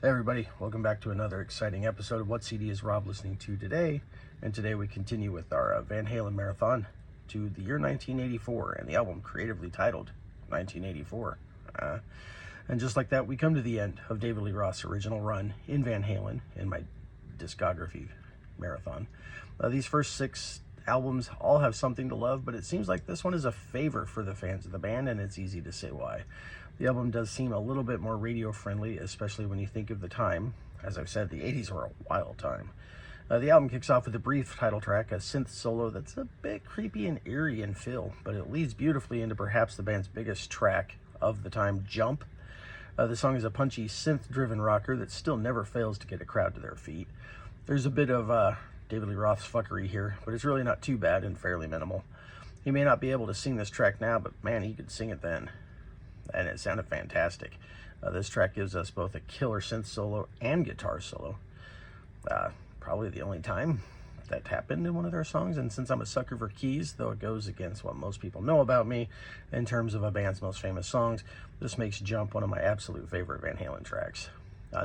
Hey everybody, welcome back to another exciting episode of What CD is Rob listening to today? And today we continue with our Van Halen marathon to the year 1984 and the album creatively titled 1984. And just like that, we come to the end of David Lee Roth's original run in Van Halen in my discography marathon. These first 6 albums all have something to love, but it seems like this one is a favorite for the fans of the band, and it's easy to say why. The album does seem a little bit more radio friendly, especially when you think of the time. As I've said, the 80s were a wild time. The album kicks off with a brief title track, a synth solo that's a bit creepy and eerie in feel, but it leads beautifully into perhaps the band's biggest track of the time, Jump. The song is a punchy synth-driven rocker that still never fails to get a crowd to their feet. There's a bit of David Lee Roth's fuckery here, but it's really not too bad and fairly minimal. He may not be able to sing this track now, but man, he could sing it then. And it sounded fantastic. This track gives us both a killer synth solo and guitar solo. Probably the only time that happened in one of their songs, and since I'm a sucker for keys, though it goes against what most people know about me in terms of a band's most famous songs, this makes Jump one of my absolute favorite Van Halen tracks.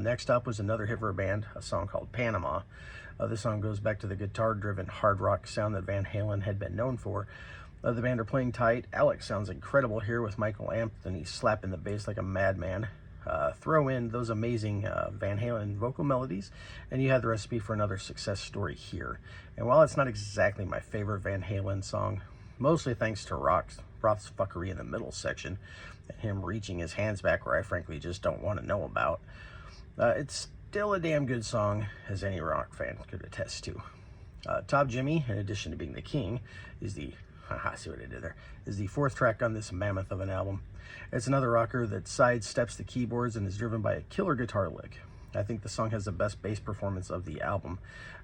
Next up was another hit for a band, a song called Panama. This song goes back to the guitar-driven hard rock sound that Van Halen had been known for. The band are playing tight. Alex sounds incredible here with Michael Anthony slapping the bass like a madman. Throw in those amazing Van Halen vocal melodies, and you have the recipe for another success story here. And while it's not exactly my favorite Van Halen song, mostly thanks to Roth's fuckery in the middle section, and him reaching his hands back where I frankly just don't want to know about, it's still a damn good song, as any rock fan could attest to. Top Jimmy, in addition to being the king, is the see what I did there, is the 4th track on this mammoth of an album. It's another rocker that sidesteps the keyboards and is driven by a killer guitar lick. I think the song has the best bass performance of the album.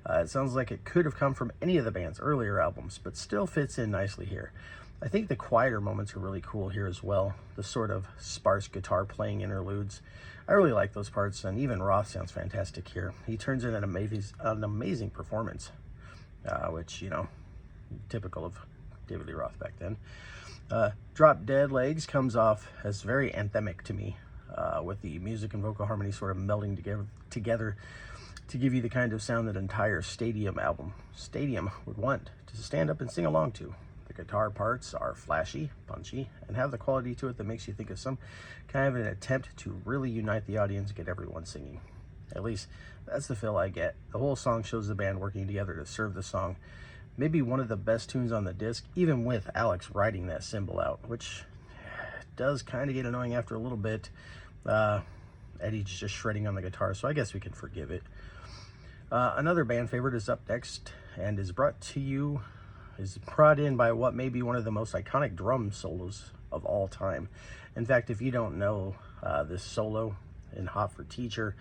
It sounds like it could have come from any of the band's earlier albums, but still fits in nicely here. I think the quieter moments are really cool here as well, the sort of sparse guitar playing interludes. I really like those parts, and even Roth sounds fantastic here. He turns in an amazing performance, which, you know, typical of David Lee Roth back then. Drop Dead Legs comes off as very anthemic to me, with the music and vocal harmony sort of melding together to give you the kind of sound that an entire stadium would want to stand up and sing along to. The guitar parts are flashy, punchy, and have the quality to it that makes you think of some kind of an attempt to really unite the audience and get everyone singing. At least, that's the feel I get. The whole song shows the band working together to serve the song. Maybe one of the best tunes on the disc, even with Alex writing that cymbal out, which does kind of get annoying after a little bit. Eddie's just shredding on the guitar, so I guess we can forgive it. Another band favorite is up next, and is brought in by what may be one of the most iconic drum solos of all time. In fact, if you don't know this solo in Hot for Teacher,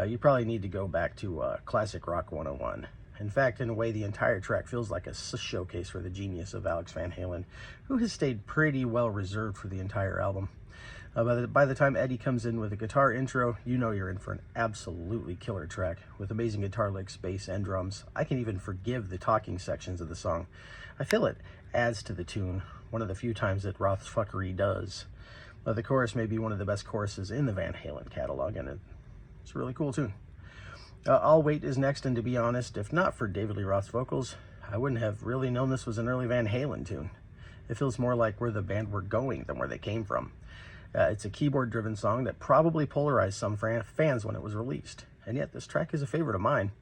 you probably need to go back to Classic Rock 101. In fact, in a way, the entire track feels like a showcase for the genius of Alex Van Halen, who has stayed pretty well reserved for the entire album. By the time Eddie comes in with a guitar intro, you know you're in for an absolutely killer track, with amazing guitar licks, bass, and drums. I can even forgive the talking sections of the song. I feel it adds to the tune, one of the few times that Roth's fuckery does. The chorus may be one of the best choruses in the Van Halen catalog, and it's a really cool tune. I'll Wait is next, and to be honest, if not for David Lee Roth's vocals, I wouldn't have really known this was an early Van Halen tune. It feels more like where the band were going than where they came from. It's a keyboard-driven song that probably polarized some fans when it was released, and yet this track is a favorite of mine.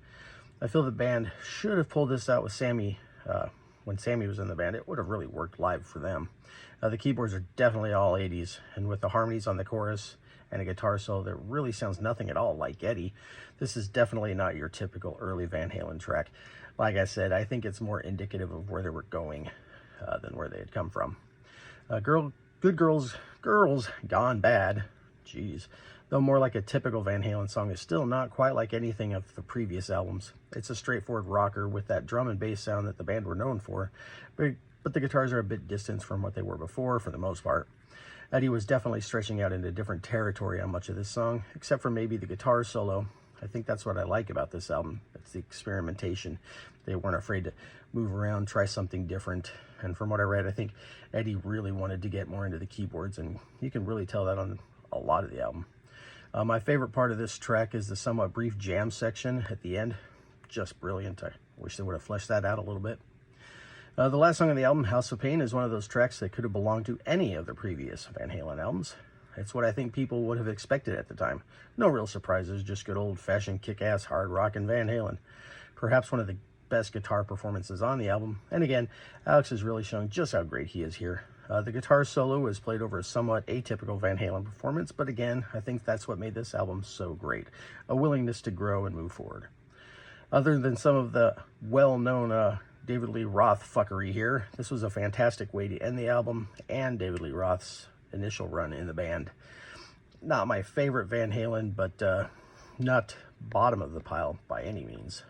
I feel the band should have pulled this out with Sammy when Sammy was in the band. It would have really worked live for them. The keyboards are definitely all 80s, and with the harmonies on the chorus and a guitar solo that really sounds nothing at all like Eddie, this is definitely not your typical early Van Halen track. Like I said, I think it's more indicative of where they were going than where they had come from. Good Girls Gone Bad, jeez, though more like a typical Van Halen song, is still not quite like anything of the previous albums. It's a straightforward rocker with that drum and bass sound that the band were known for, but the guitars are a bit distant from what they were before for the most part. Eddie was definitely stretching out into different territory on much of this song, except for maybe the guitar solo. I think that's what I like about this album. It's the experimentation. They weren't afraid to move around, try something different. And from what I read, I think Eddie really wanted to get more into the keyboards, and you can really tell that on a lot of the album. My favorite part of this track is the somewhat brief jam section at the end. Just brilliant. I wish they would have fleshed that out a little bit. The last song on the album, House of Pain, is one of those tracks that could have belonged to any of the previous Van Halen albums. It's what I think people would have expected at the time. No real surprises, just good old-fashioned kick-ass hard rock and Van Halen. Perhaps one of the best guitar performances on the album. And again, Alex is really showing just how great he is here. The guitar solo was played over a somewhat atypical Van Halen performance, but again, I think that's what made this album so great. A willingness to grow and move forward. Other than some of the well-known David Lee Roth fuckery here, this was a fantastic way to end the album and David Lee Roth's initial run in the band. Not my favorite Van Halen, but not bottom of the pile by any means.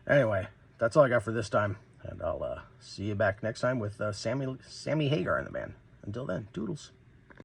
Anyway, that's all I got for this time, and I'll see you back next time with Sammy Hagar in the band. Until then, toodles.